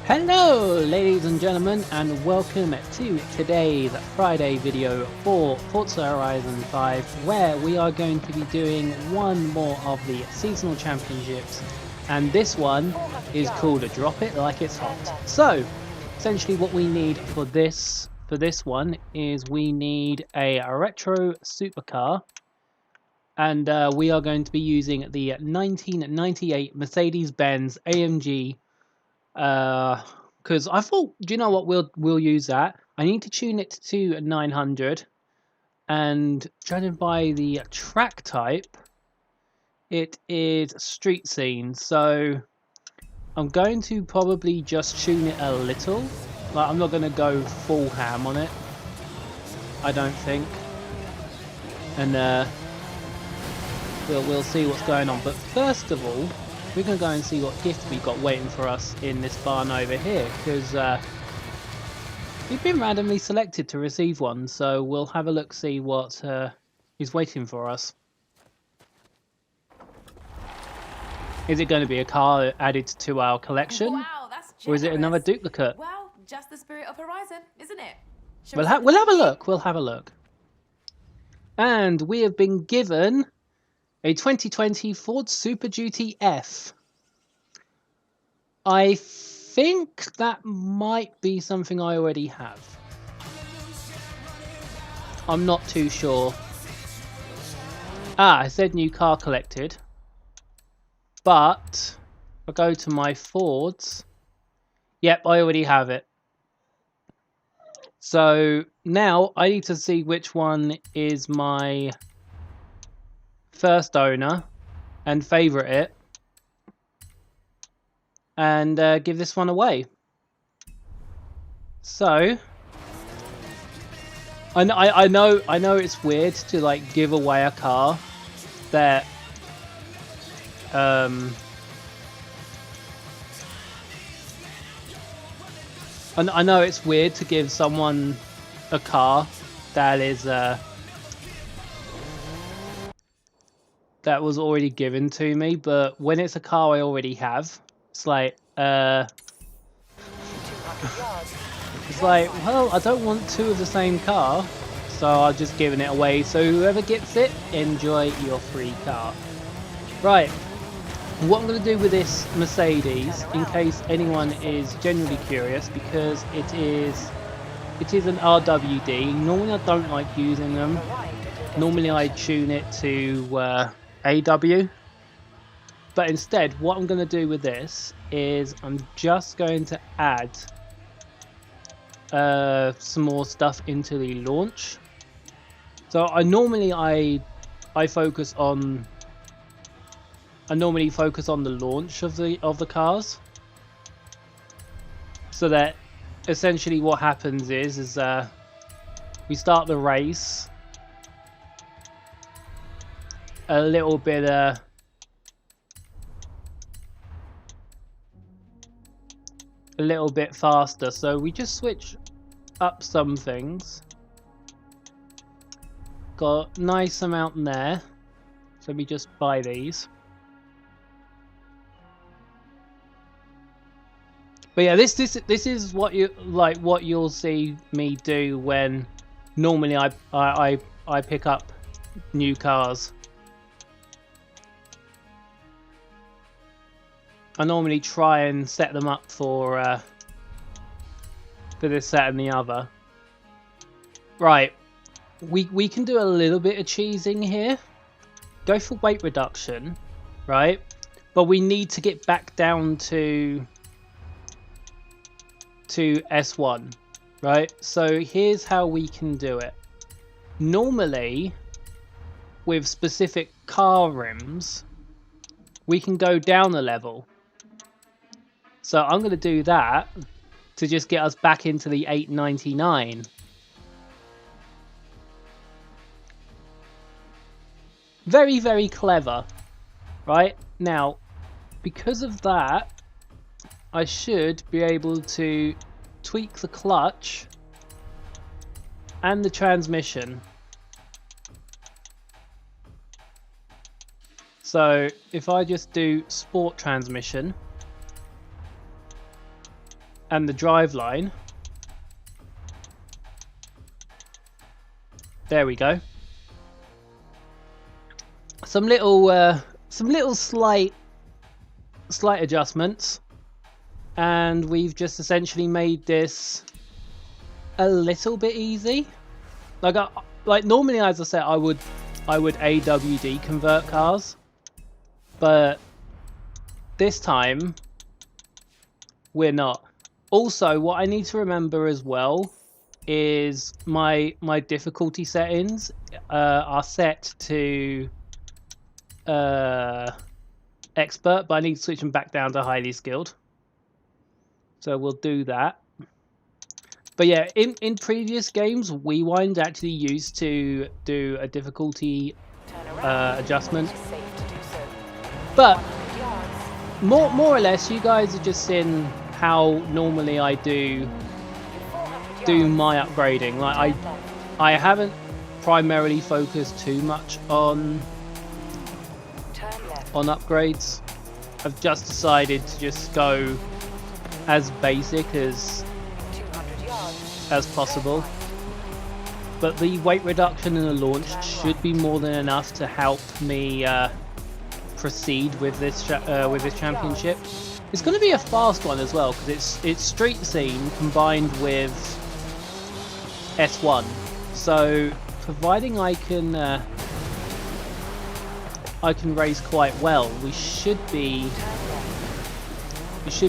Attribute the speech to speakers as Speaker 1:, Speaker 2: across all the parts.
Speaker 1: Hello ladies and gentlemen, and welcome to today's Friday video for Forza Horizon 5, where we are going to be doing one more of the seasonal championships, and this one is called a Drop It Like It's Hot. So essentially what we need for this one is we need a retro supercar, and we are going to be using the 1998 Mercedes-Benz AMG. Because I thought, do you know what, we'll use that. I need to tune it to 900, and judging by the track type, it is street scene. So I'm going to probably just tune it a little. Like, I'm not going to go full ham on it, I don't think. And we'll see what's going on. But first of all, we're going to go and see what gift we got waiting for us in this barn over here, because we've been randomly selected to receive one, so we'll have a look, see what is waiting for us. Is it going to be a car added to our collection?
Speaker 2: Wow, that's generous.
Speaker 1: Or is it another duplicate?
Speaker 2: Well, just the spirit of Horizon, isn't it?
Speaker 1: We'll have a look. We'll have a look. And we have been given a 2020 Ford Super Duty F. I think that might be something I already have. I'm not too sure. It said new car collected. But if I go to my Fords, yep, I already have it. So now I need to see which one is my first owner and favourite it, and give this one away. So I know it's weird to like give away a car that I know it's weird to give someone a car that is that was already given to me, but when it's a car I already have, it's like it's like, well, I don't want two of the same car, so I've just given it away. So whoever gets it, enjoy your free car. Right, what I'm going to do with this Mercedes, in case anyone is genuinely curious, because it is an RWD. Normally I don't like using them. Normally I tune it to AW. But instead, what I'm going to do with this is I'm just going to add some more stuff into the launch. So I normally focus on the launch of the cars, so that essentially what happens is we start the race a little bit faster. So we just switch up some things. Got a nice amount in there, so we just buy these. But yeah, this is what you'll see me do when normally I pick up new cars. I normally try and set them up for this, that, and the other. Right, we can do a little bit of cheesing here. Go for weight reduction, right? But we need to get back down to S1, right? So here's how we can do it. Normally, with specific car rims, we can go down a level. So I'm going to do that to just get us back into the 899. Very, very clever, right? Now, because of that, I should be able to tweak the clutch and the transmission. So if I just do sport transmission, and the drive line. There we go. Some little slight adjustments, and we've just essentially made this a little bit easy. Like normally, as I said, I would AWD convert cars, but this time we're not. Also, what I need to remember as well is my difficulty settings are set to expert, but I need to switch them back down to highly skilled. So we'll do that. But yeah, in previous games, Wewind actually used to do a difficulty adjustment. But more or less, you guys have just seen how normally I do my upgrading. Like I haven't primarily focused too much on upgrades. I've just decided to just go as basic as possible. But the weight reduction in the launch should be more than enough to help me proceed with this championship. It's going to be a fast one as well because it's street scene combined with S1. So providing I can race quite well, we should be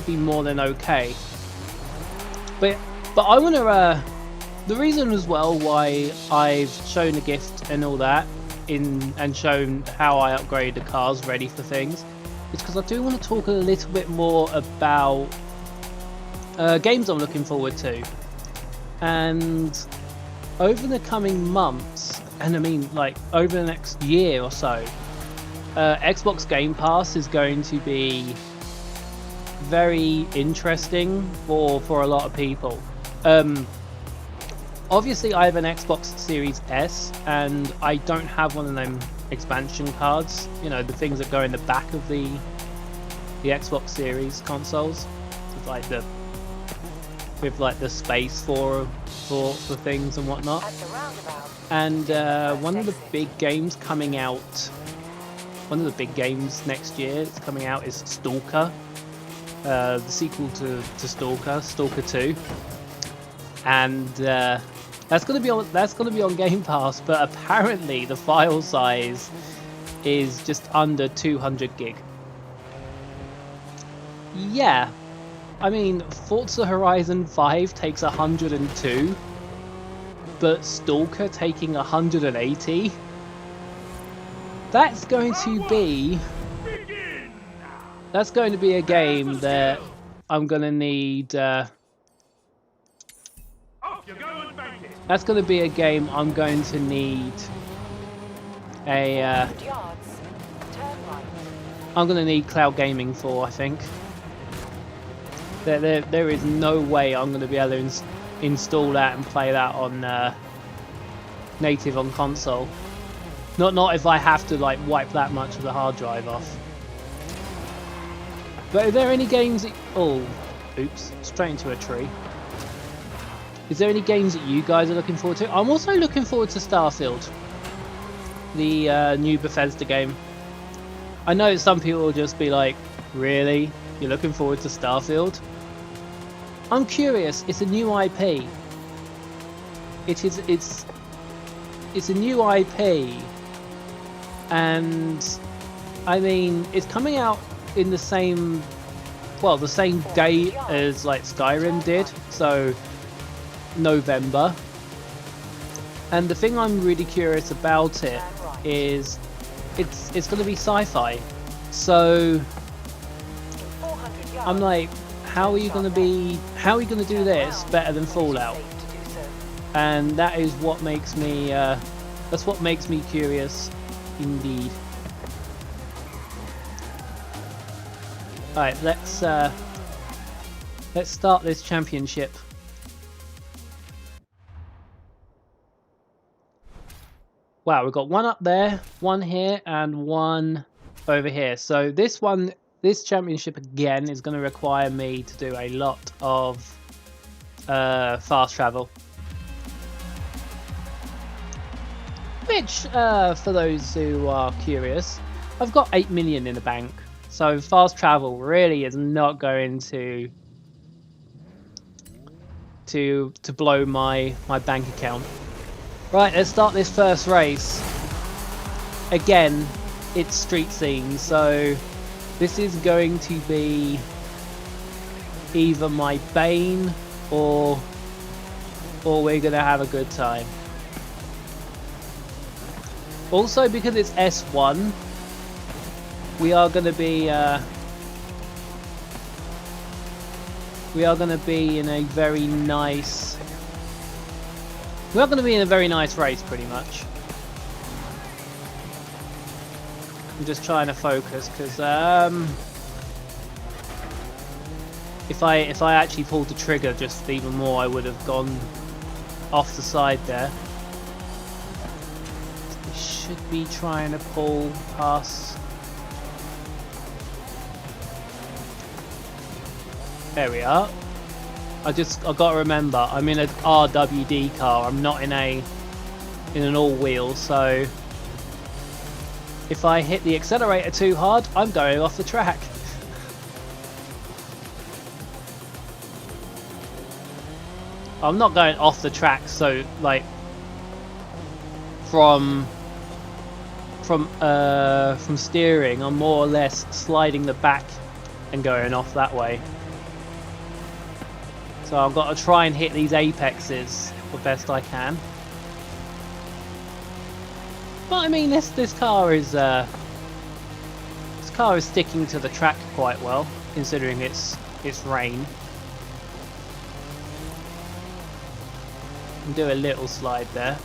Speaker 1: more than okay. But I want to the reason as well why I've shown a gift and all that and shown how I upgrade the cars ready for things is because I do want to talk a little bit more about games I'm looking forward to. And over the coming months, and I mean like over the next year or so, Xbox Game Pass is going to be very interesting for a lot of people. Obviously I have an Xbox Series S and I don't have one of them expansion cards, you know, the things that go in the back of the Xbox Series consoles with like the space for things and whatnot. And one of the big games coming out, one of the big games next year that's coming out is Stalker, the sequel to Stalker, Stalker 2, and that's gonna be on Game Pass. But apparently the file size is just under 200 gig. Yeah, I mean Forza Horizon 5 takes 102, but Stalker taking 180. That's going to be a game that I'm gonna need. That's going to be a game I'm going to need I'm going to need cloud gaming for. I think there is no way I'm going to be able to install that and play that on native on console. Not if I have to like wipe that much of the hard drive off. But are there any games that... Oh, oops, straight into a tree. Is there any games that you guys are looking forward to? I'm also looking forward to Starfield, the new Bethesda game. I know some people will just be like, really? You're looking forward to Starfield? I'm curious. It's a new IP. It's a new IP, and I mean it's coming out in the same day as like Skyrim did, so November. And the thing I'm really curious about it is it's going to be sci-fi, so I'm like, how are you going to do this better than Fallout? And that is what makes me curious indeed. Alright, let's start this championship. Wow, we've got one up there, one here, and one over here. So this one this championship again is going to require me to do a lot of fast travel. Which, for those who are curious, I've got 8 million in the bank. So fast travel really is not going to blow my bank account. Right, let's start this first race. Again, it's street scene, so this is going to be either my bane or we're gonna have a good time. Also, because it's S1, we are gonna be in a very nice. We are gonna be in a very nice race, pretty much. I'm just trying to focus because if I actually pulled the trigger just even more, I would have gone off the side there. We should be trying to pull past. There we are. I've got to remember, I'm in an RWD car. I'm not in an all-wheel, so if I hit the accelerator too hard, I'm going off the track. I'm not going off the track, so like from steering, I'm more or less sliding the back and going off that way. So I've got to try and hit these apexes the best I can. But I mean, this car is sticking to the track quite well, considering it's rain. And do a little slide there.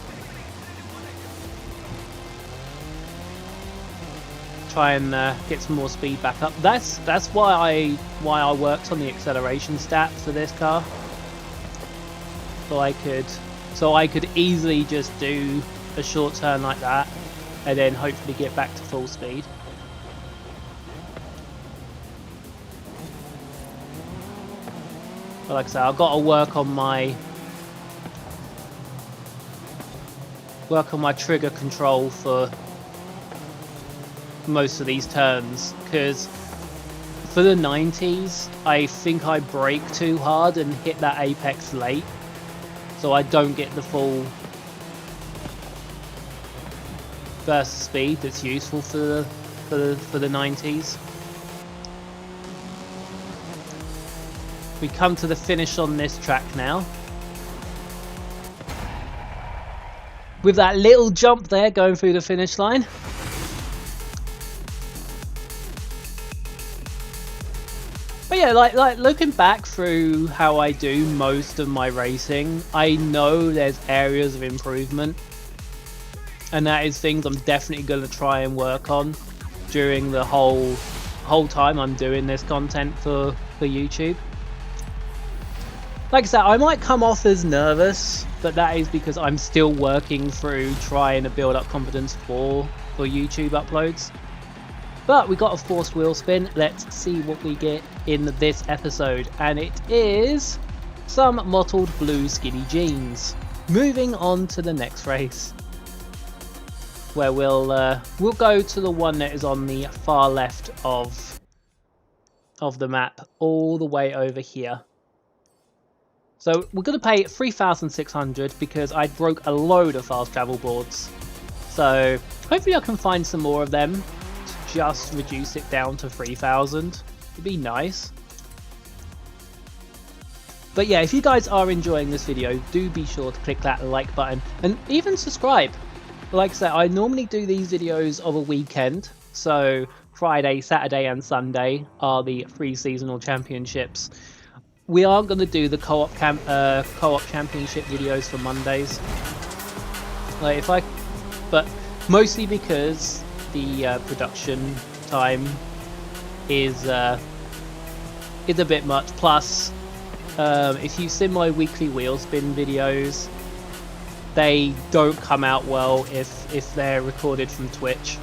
Speaker 1: Try and get some more speed back up. That's why I worked on the acceleration stat for this car. So I could easily just do a short turn like that and then hopefully get back to full speed. But like I said, I've got to work on my trigger control for most of these turns, because for the 90s I think I brake too hard and hit that apex late, so I don't get the full burst of speed that's useful for the 90s. We come to the finish on this track now. With that little jump there going through the finish line. But yeah, like looking back through how I do most of my racing, I know there's areas of improvement. And that is things I'm definitely going to try and work on during the whole time I'm doing this content for YouTube. Like I said, I might come off as nervous, but that is because I'm still working through trying to build up confidence for YouTube uploads. But we got a forced wheel spin. Let's see what we get in this episode, and it is some mottled blue skinny jeans. Moving on to the next race, where we'll go to the one that is on the far left of the map, all the way over here. So we're going to pay 3,600 because I broke a load of fast travel boards. So hopefully I can find some more of them to just reduce it down to 3,000. It'd be nice. But yeah, if you guys are enjoying this video, do be sure to click that like button and even subscribe. Like I said, I normally do these videos of a weekend. So Friday, Saturday and Sunday are the free seasonal championships. We are going to do the co-op championship videos for Mondays. But mostly because the production time is a bit much. Plus, if you've seen my weekly wheel spin videos, they don't come out well if they're recorded from Twitch,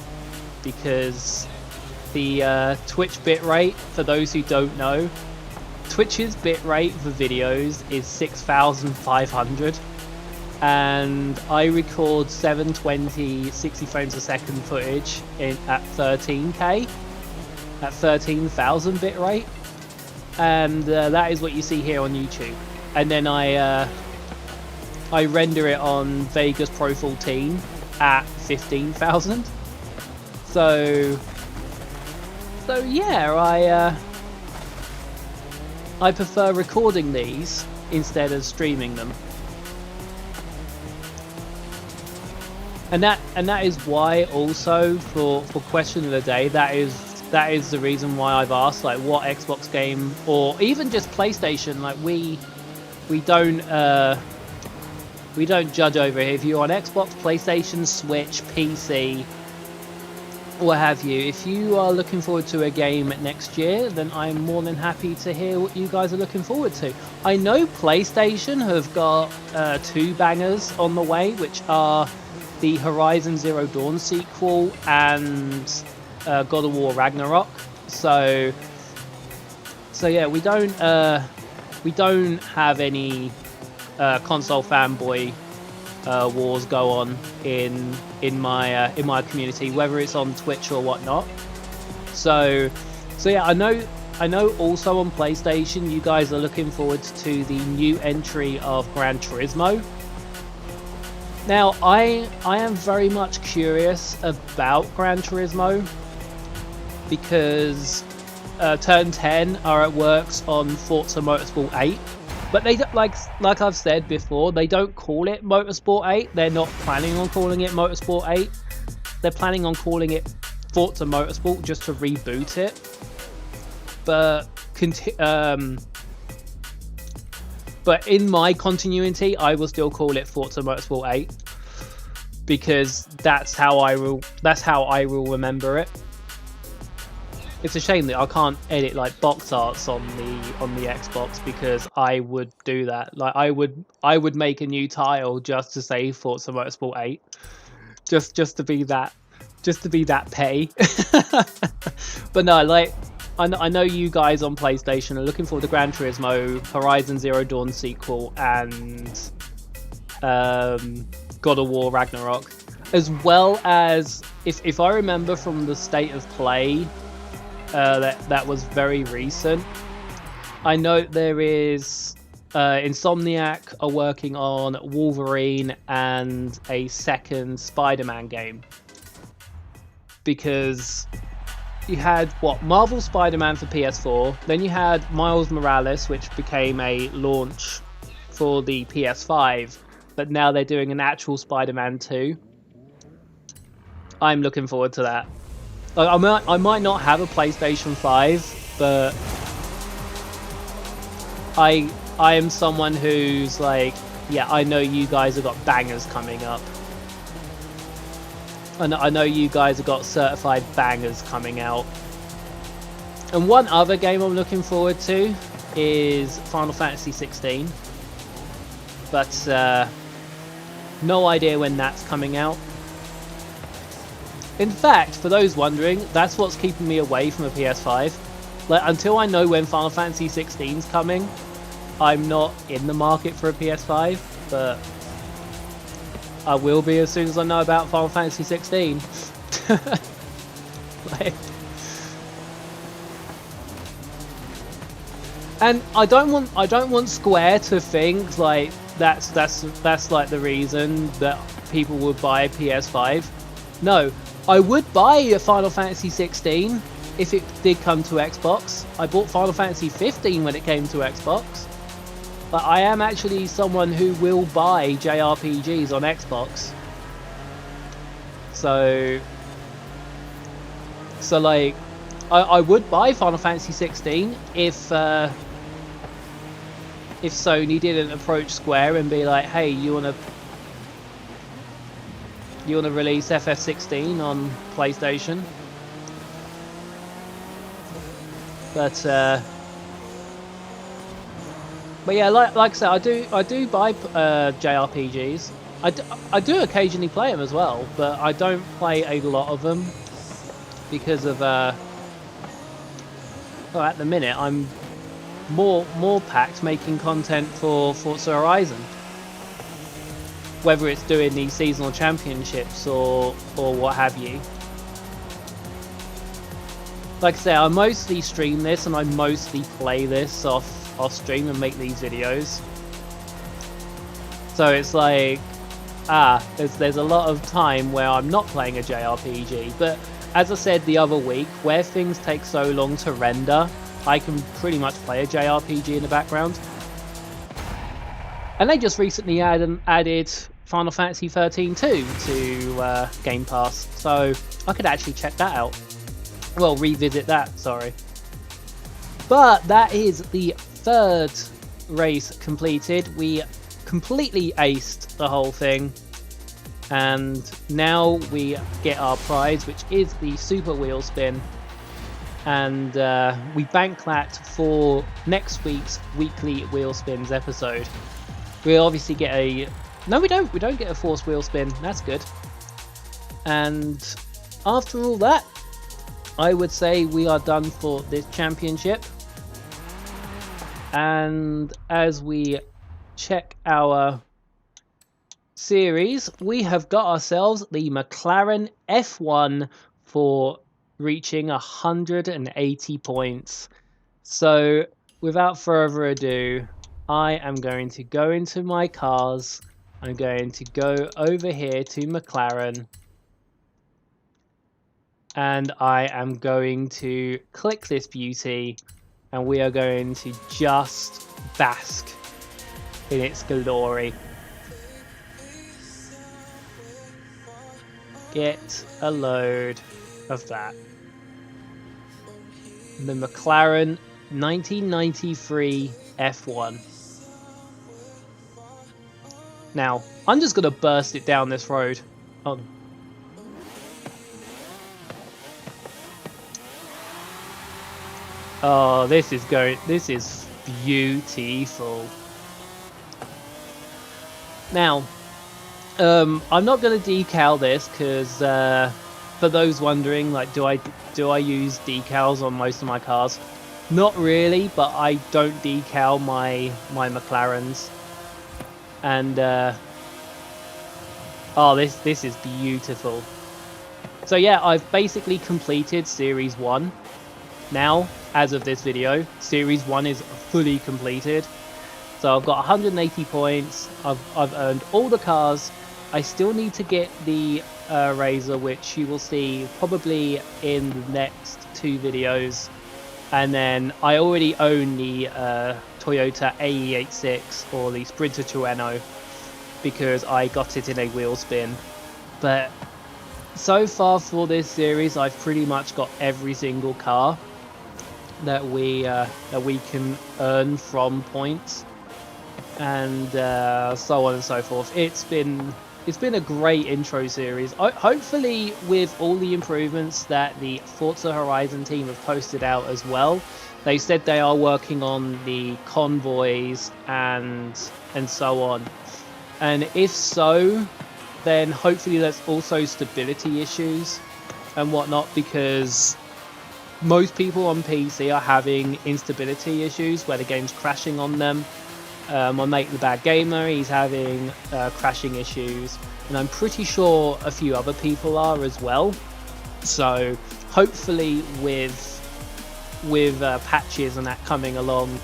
Speaker 1: because the Twitch bitrate, for those who don't know, Twitch's bitrate for videos is 6,500, and I record 720 60 frames a second footage at 13k, at 13,000 bitrate, and that is what you see here on YouTube. And then I render it on Vegas Pro 14 at 15,000. So yeah, I prefer recording these instead of streaming them. And that is why also for question of the day, that is the reason why I've asked, like, what Xbox game or even just PlayStation, like we don't judge over here. If you're on Xbox, PlayStation, Switch, PC, what have you, if you are looking forward to a game next year, then I'm more than happy to hear what you guys are looking forward to. I know PlayStation have got 2 bangers on the way, which are the Horizon Zero Dawn sequel and God of War Ragnarok. So yeah, we don't have any console fanboy wars go on in my community, whether it's on Twitch or whatnot. So yeah, I know also on PlayStation you guys are looking forward to the new entry of Gran Turismo. Now I am very much curious about Gran Turismo because Turn 10 are at works on Forza Motorsport 8. But they like I've said before, they don't call it Motorsport 8. They're not planning on calling it Motorsport 8. They're planning on calling it Forza Motorsport just to reboot it. But in my continuity, I will still call it Forza Motorsport 8 because that's how I will remember it. It's a shame that I can't edit like box arts on the Xbox, because I would do that. Like I would make a new tile just to say Forza Motorsport 8, just to be that petty. But no, like I know you guys on PlayStation are looking forward to Gran Turismo, Horizon Zero Dawn sequel, and God of War Ragnarok, as well as if I remember from the State of Play. That was very recent. I know there is Insomniac are working on Wolverine and a second Spider-Man game, because you had Marvel Spider-Man for PS4, then you had Miles Morales, which became a launch for the PS5, but now they're doing an actual Spider-Man 2. I'm looking forward to that. I might not have a PlayStation 5, but I am someone who's like, yeah, I know you guys have got bangers coming up. And I know you guys have got certified bangers coming out. And one other game I'm looking forward to is Final Fantasy 16. But no idea when that's coming out. In fact, for those wondering, that's what's keeping me away from a PS5. Like, until I know when Final Fantasy 16 is coming, I'm not in the market for a PS5, but I will be as soon as I know about Final Fantasy 16. Like, and I don't want Square to think like that's like the reason that people would buy a PS5. No. I would buy a Final Fantasy 16 if it did come to Xbox. I bought Final Fantasy 15 when it came to Xbox. But I am actually someone who will buy JRPGs on Xbox. So like, I would buy Final Fantasy 16 if Sony didn't approach Square and be like, hey, you wanna release FF16 on PlayStation? But yeah, like I said, I do buy JRPGs. I do occasionally play them as well, but I don't play a lot of them because of well, at the minute, I'm more packed making content for Forza Horizon. Whether it's doing these seasonal championships or what have you. Like I say, I mostly stream this and I mostly play this off stream and make these videos. So it's like, there's a lot of time where I'm not playing a JRPG. But as I said the other week, where things take so long to render, I can pretty much play a JRPG in the background. And they just recently added Final Fantasy 13 too to Game Pass, so I could actually check that out. Well, revisit that, sorry. But that is the third race completed. We completely aced the whole thing. And now we get our prize, which is the Super Wheel Spin. And we bank that for next week's weekly Wheel Spins episode. We obviously get a... No, we don't. We don't get a Force Wheel Spin. That's good. And after all that, I would say we are done for this championship. And as we check our series, we have got ourselves the McLaren F1 for reaching 180 points. So without further ado, I am going to go into my cars. I'm going to go over here to McLaren. And I am going to click this beauty, and we are going to just bask in its glory. Get a load of that. The McLaren 1993 F1. Now, I'm just going to burst it down this road. Oh, this is beautiful. Now, I'm not going to decal this because for those wondering, like, do I use decals on most of my cars? Not really, but I don't decal my McLarens. And oh, this is beautiful. So yeah, I've basically completed Series 1. Now, as of this video, Series 1 is fully completed. So I've got 180 points, I've earned all the cars. I still need to get the Razor, which you will see probably in the next 2 videos. And then I already own the Toyota AE86 or the Sprinter Tuono because I got it in a wheel spin. But so far for this series, I've pretty much got every single car that we can earn from points, and so on and so forth. It's been a great intro series. Hopefully, with all the improvements that the Forza Horizon team have posted out as well. They said they are working on the convoys and so on. And if so, then hopefully there's also stability issues and whatnot, because most people on PC are having instability issues where the game's crashing on them. My mate the Bad Gamer, he's having crashing issues, and I'm pretty sure a few other people are as well. So hopefully with patches and that coming along,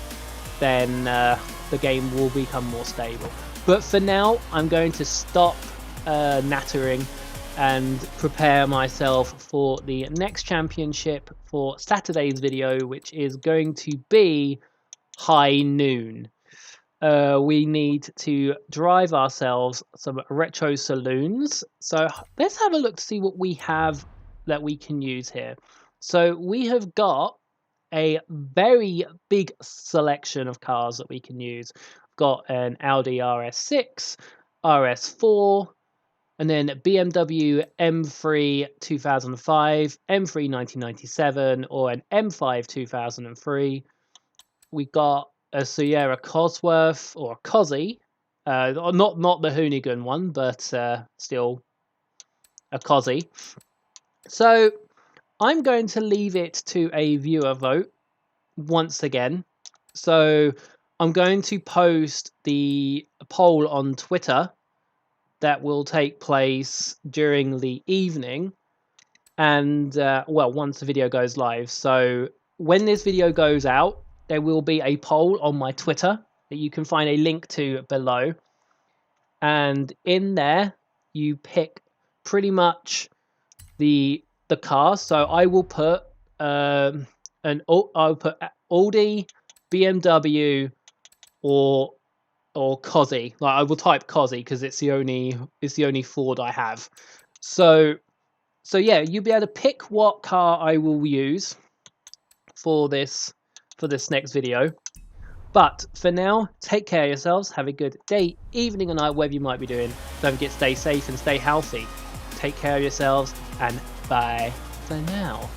Speaker 1: then the game will become more stable. But for now, I'm going to stop nattering and prepare myself for the next championship for Saturday's video, which is going to be high noon. We need to drive ourselves some retro saloons. So let's have a look to see what we have that we can use here. So we have got a very big selection of cars that we can use. We've got an Audi RS6, RS4, and then BMW M3 2005, M3 1997, or an M5 2003. We got a Sierra Cosworth, or a Cosy, not the Hoonigan one, but still a Cosy. So I'm going to leave it to a viewer vote once again. So I'm going to post the poll on Twitter that will take place during the evening, and well, once the video goes live. So when this video goes out, there will be a poll on my Twitter that you can find a link to below, and in there you pick pretty much the car. So I will put I'll put Audi, BMW, or Cozzy. Like, I will type Cozzy because it's the only Ford I have. So yeah, you'll be able to pick what car I will use for this next video. But for now, take care of yourselves. Have a good day, evening, or night, whatever you might be doing. Don't forget to stay safe and stay healthy. Take care of yourselves, and bye for now.